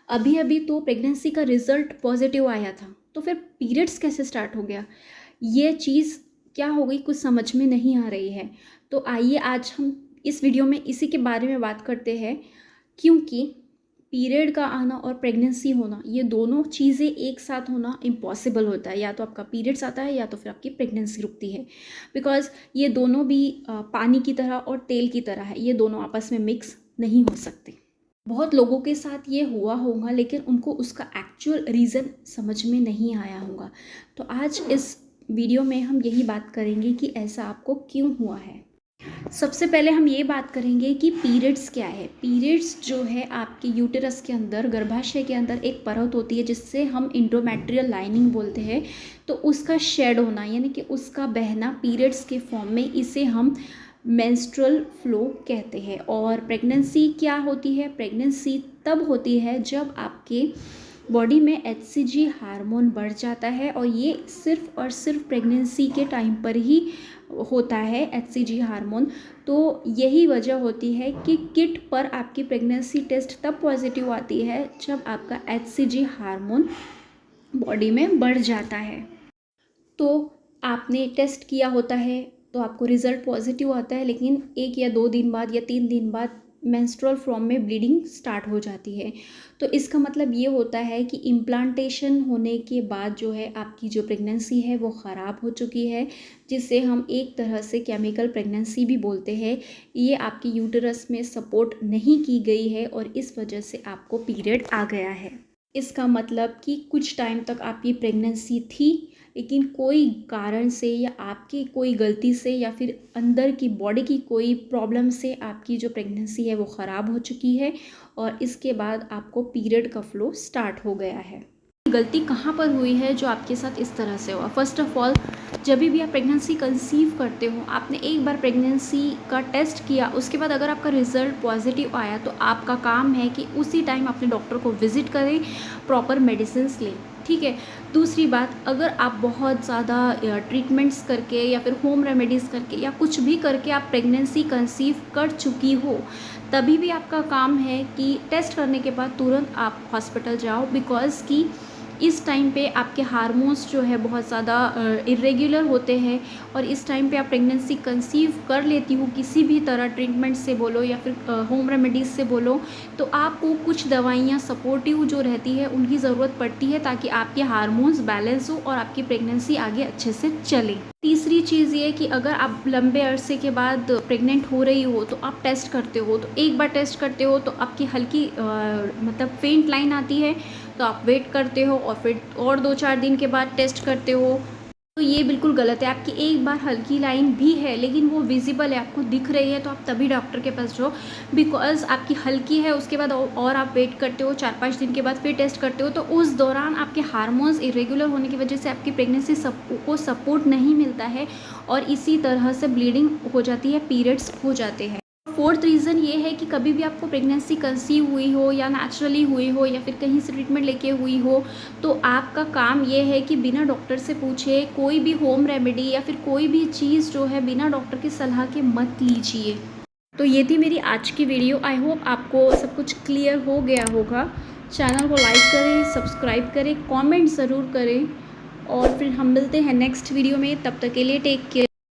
अभी अभी तो प्रेगनेंसी का रिजल्ट पॉजिटिव आया था, तो फिर पीरियड्स कैसे स्टार्ट हो गया? ये चीज़ क्या हो गई, कुछ समझ में नहीं आ रही है। तो आइए आज हम इस वीडियो में इसी के बारे में बात करते हैं, क्योंकि पीरियड का आना और प्रेगनेंसी होना, ये दोनों चीज़ें एक साथ होना इम्पॉसिबल होता है। या तो आपका पीरियड्स आता है या तो फिर आपकी प्रेगनेंसी रुकती है, बिकॉज ये दोनों भी पानी की तरह और तेल की तरह है, ये दोनों आपस में मिक्स नहीं हो सकते। बहुत लोगों के साथ ये हुआ होगा, लेकिन उनको उसका एक्चुअल रीज़न समझ में नहीं आया होगा। तो आज इस वीडियो में हम यही बात करेंगे कि ऐसा आपको क्यों हुआ है। सबसे पहले हम ये बात करेंगे कि पीरियड्स क्या है। पीरियड्स जो है आपके यूटेरस के अंदर, गर्भाशय के अंदर एक परत होती है जिससे हम इंडोमेट्रियल लाइनिंग बोलते हैं। तो उसका शेड होना, यानी कि उसका बहना पीरियड्स के फॉर्म में, इसे हम मेंस्ट्रुअल फ्लो कहते हैं। और प्रेगनेंसी क्या होती है? प्रेगनेंसी तब होती है जब आपके बॉडी में HCG हार्मोन बढ़ जाता है, और ये सिर्फ और सिर्फ प्रेगनेंसी के टाइम पर ही होता है HCG हार्मोन। तो यही वजह होती है कि किट पर आपकी प्रेगनेंसी टेस्ट तब पॉजिटिव आती है जब आपका HCG हार्मोन बॉडी में बढ़ जाता है। तो आपने टेस्ट किया होता है तो आपको रिज़ल्ट पॉजिटिव आता है, लेकिन 1 या 2 दिन बाद या 3 दिन बाद मेंस्ट्रुअल फ्रॉम में ब्लीडिंग स्टार्ट हो जाती है। तो इसका मतलब ये होता है कि इम्प्लांटेशन होने के बाद जो है आपकी जो प्रेगनेंसी है वो ख़राब हो चुकी है, जिसे हम एक तरह से केमिकल प्रेगनेंसी भी बोलते हैं। ये आपकी यूटेरस में सपोर्ट नहीं की गई है और इस वजह से आपको पीरियड आ गया है। इसका मतलब कि कुछ टाइम तक आपकी प्रेगनेंसी थी, लेकिन कोई कारण से या आपकी कोई गलती से या फिर अंदर की बॉडी की कोई प्रॉब्लम से आपकी जो प्रेगनेंसी है वो ख़राब हो चुकी है, और इसके बाद आपको पीरियड का फ्लो स्टार्ट हो गया है। गलती कहाँ पर हुई है जो आपके साथ इस तरह से हुआ? फर्स्ट ऑफ ऑल, जब भी आप प्रेगनेंसी कंसीव करते हो, आपने एक बार प्रेगनेंसी का टेस्ट किया, उसके बाद अगर आपका रिजल्ट पॉजिटिव आया तो आपका काम है कि उसी टाइम अपने डॉक्टर को विजिट करें, प्रॉपर मेडिसिन लें, ठीक है। दूसरी बात, अगर आप बहुत ज़्यादा ट्रीटमेंट्स करके या फिर होम रेमेडीज़ करके या कुछ भी करके आप प्रेगनेंसी कंसीव कर चुकी हो, तभी भी आपका काम है कि टेस्ट करने के बाद तुरंत आप हॉस्पिटल जाओ, बिकॉज़ कि इस टाइम पे आपके हार्मोन्स जो है बहुत ज़्यादा इरेगुलर होते हैं, और इस टाइम पे आप प्रेगनेंसी कंसीव कर लेती हो किसी भी तरह, ट्रीटमेंट से बोलो या फिर होम रेमेडीज़ से बोलो, तो आपको कुछ दवाइयाँ सपोर्टिव जो रहती है उनकी ज़रूरत पड़ती है, ताकि आपके हार्मोन्स बैलेंस हो और आपकी प्रेगनेंसी आगे अच्छे से चले। तीसरी चीज़ ये कि अगर आप लंबे अरसे के बाद प्रेग्नेंट हो रही हो तो आप टेस्ट करते हो, तो एक बार टेस्ट करते हो तो आपकी हल्की मतलब फेंट लाइन आती है, तो आप वेट करते हो और फिर और 2-4 दिन के बाद टेस्ट करते हो। तो ये बिल्कुल गलत है। आपकी एक बार हल्की लाइन भी है लेकिन वो विजिबल है, आपको दिख रही है, तो आप तभी डॉक्टर के पास जाओ। बिकॉज़ आपकी हल्की है, उसके बाद और आप वेट करते हो, 4-5 दिन के बाद फिर टेस्ट करते हो, तो उस दौरान आपके हार्मोन्स इरेगुलर होने की वजह से आपकी प्रेगनेंसी को सपोर्ट नहीं मिलता है, और इसी तरह से ब्लीडिंग हो जाती है, पीरियड्स हो जाते हैं। फोर्थ रीज़न ये है कि कभी भी आपको प्रेगनेंसी कंसीव हुई हो या नेचुरली हुई हो या फिर कहीं से ट्रीटमेंट लेके हुई हो, तो आपका काम ये है कि बिना डॉक्टर से पूछे कोई भी होम रेमेडी या फिर कोई भी चीज़ जो है बिना डॉक्टर की सलाह के मत लीजिए। तो ये थी मेरी आज की वीडियो। आई होप आपको सब कुछ क्लियर हो गया होगा। चैनल को लाइक करें, सब्सक्राइब करें, कॉमेंट ज़रूर करें, और फिर हम मिलते हैं नेक्स्ट वीडियो में। तब तक के लिए टेक केयर।